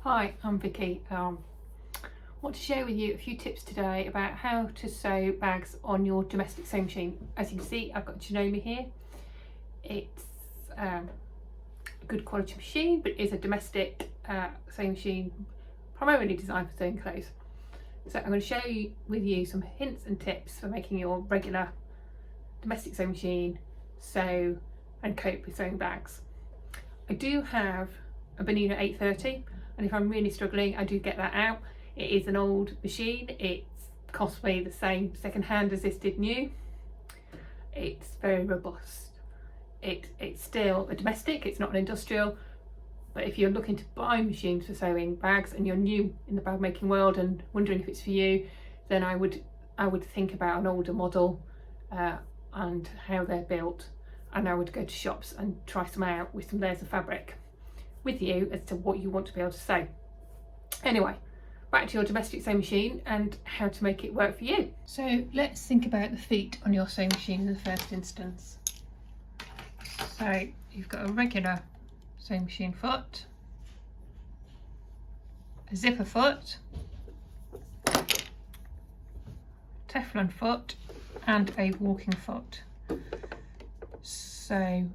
Hi, I'm Vicky. I want to share with you a few tips today about how to sew bags on your domestic sewing machine. As you can see, I've got Janome here. It's a good quality machine, but it is a domestic sewing machine primarily designed for sewing clothes. So I'm going to share with you some hints and tips for making your regular domestic sewing machine sew and cope with sewing bags. I do have a Bonino 830, and if I'm really struggling, I do get that out. It is an old machine. It cost me the same second-hand as this did new. It's very robust. It's still a domestic, it's not an industrial, but if you're looking to buy machines for sewing bags and you're new in the bag making world and wondering if it's for you, then I would think about an older model and how they're built, and I would go to shops and try some out with some layers of fabric with you as to what you want to be able to sew. Anyway, back to your domestic sewing machine and how to make it work for you. So let's think about the feet on your sewing machine in the first instance. So you've got a regular sewing machine foot, a zipper foot, Teflon foot, and a walking foot. So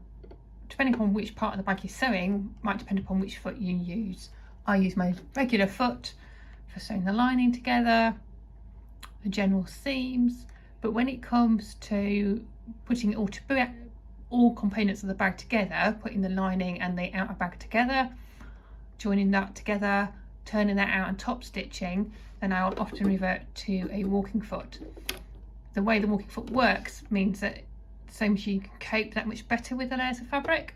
depending on which part of the bag you're sewing might depend upon which foot you use. I use my regular foot for sewing the lining together, the general seams, but when it comes to putting it all components of the bag together, putting the lining and the outer bag together, joining that together, turning that out and top stitching, then I will often revert to a walking foot. The way the walking foot works means that the sewing machine can cope that much better with the layers of fabric.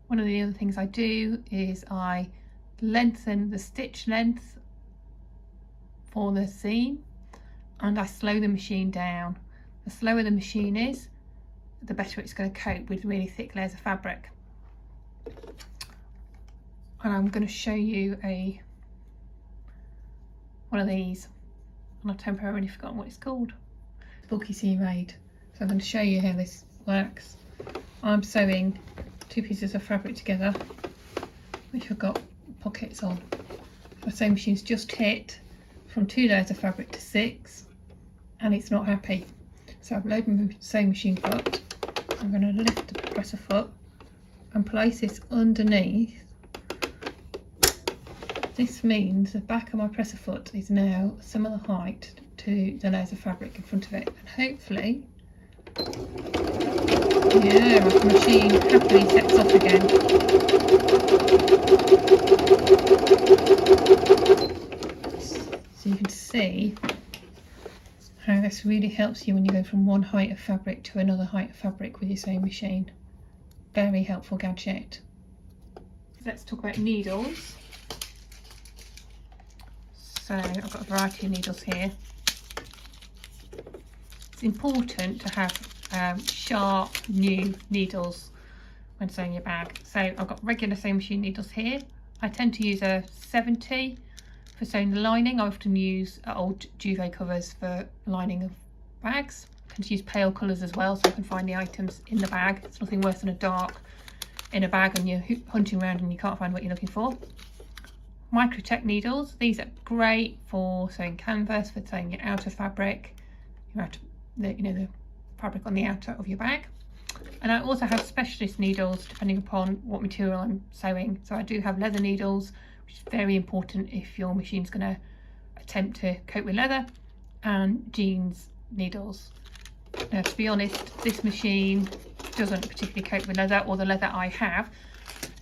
One of the other things I do is I lengthen the stitch length for the seam and I slow the machine down. The slower the machine is, the better it's going to cope with really thick layers of fabric. And I'm going to show you one of these, and I've temporarily forgotten what it's called. Bulky seam aid. So I'm going to show you how this works. I'm sewing two pieces of fabric together which have got pockets on. My sewing machine's just hit from 2 layers of fabric to 6 and it's not happy. So I've loaded my sewing machine foot. I'm going to lift the presser foot and place this underneath. This means the back of my presser foot is now a similar height to the layers of fabric in front of it, and hopefully, yeah, my machine happily sets off again. So you can see how this really helps you when you go from one height of fabric to another height of fabric with your sewing machine. Very helpful gadget. Let's talk about needles. So I've got a variety of needles here. It's important to have sharp new needles when sewing your bag. So I've got regular sewing machine needles here. I tend to use a 70 for sewing the lining. I often use old duvet covers for lining of bags. I tend to use pale colours as well so I can find the items in the bag. It's nothing worse than a dark in a bag and you're hunting around and you can't find what you're looking for. Microtech needles. These are great for sewing canvas, for sewing your outer fabric, the fabric on the outer of your bag. And I also have specialist needles depending upon what material I'm sewing. So I do have leather needles, which is very important if your machine's going to attempt to cope with leather, and jeans needles. Now, to be honest, this machine doesn't particularly cope with leather, or the leather I have,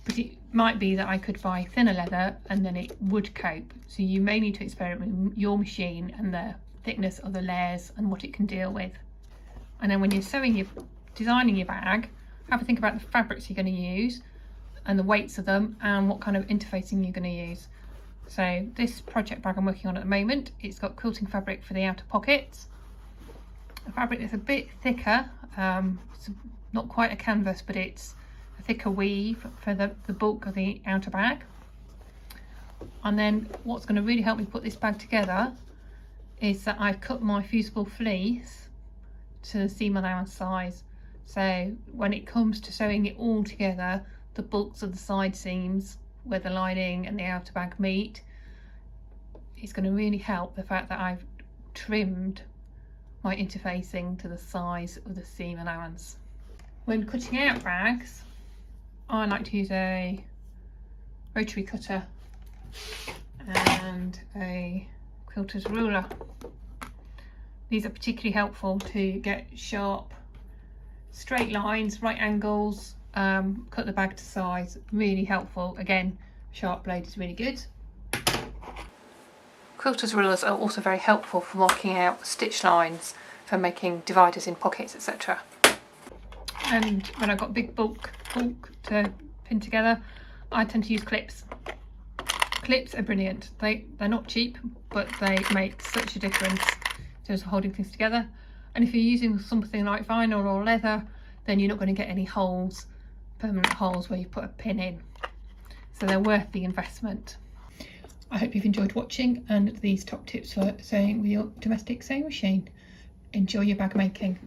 but it might be that I could buy thinner leather and then it would cope. So you may need to experiment with your machine and the thickness of the layers and what it can deal with. And then when you're designing your bag, have a think about the fabrics you're going to use and the weights of them and what kind of interfacing you're going to use. So this project bag I'm working on at the moment, it's got quilting fabric for the outer pockets, a fabric that's a bit thicker, it's not quite a canvas, but it's a thicker weave for the bulk of the outer bag. And then what's going to really help me put this bag together is that I've cut my fusible fleece to the seam allowance size. So when it comes to sewing it all together, the bulks of the side seams where the lining and the outer bag meet, it's going to really help the fact that I've trimmed my interfacing to the size of the seam allowance. When cutting out bags, I like to use a rotary cutter and a quilter's ruler. These are particularly helpful to get sharp, straight lines, right angles, cut the bag to size. Really helpful. Again, sharp blade is really good. Quilter's rulers are also very helpful for marking out stitch lines, for making dividers in pockets, etc. And when I've got big bulk to pin together, I tend to use clips. Clips are brilliant. They're not cheap, but they make such a difference in terms of holding things together. And if you're using something like vinyl or leather, then you're not going to get any holes, permanent holes where you put a pin in. So they're worth the investment. I hope you've enjoyed watching and these top tips for sewing with your domestic sewing machine. Enjoy your bag making.